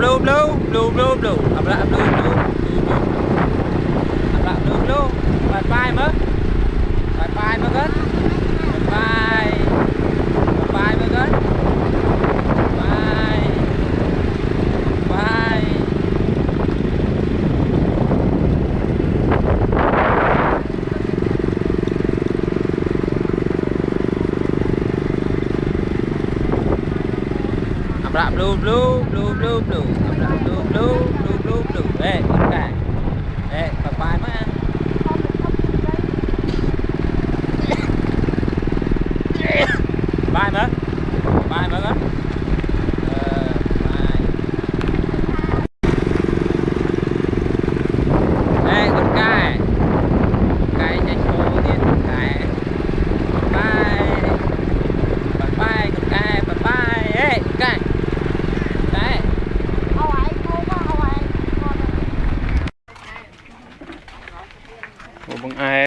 blue blue blue blue blue ập ra blue blue ập ra blue blue bye bye mất bye bye mất hết bye bye mất hết bye bye ập ra blue blue blue blue blue ập ra blue blue blue blue blue đây con gà đây bye bye mất ăn bye mất bye mất hết đây con cài cho số tiền con cài bye bye bye con cài bye bye ê con cài đấy một bằng ai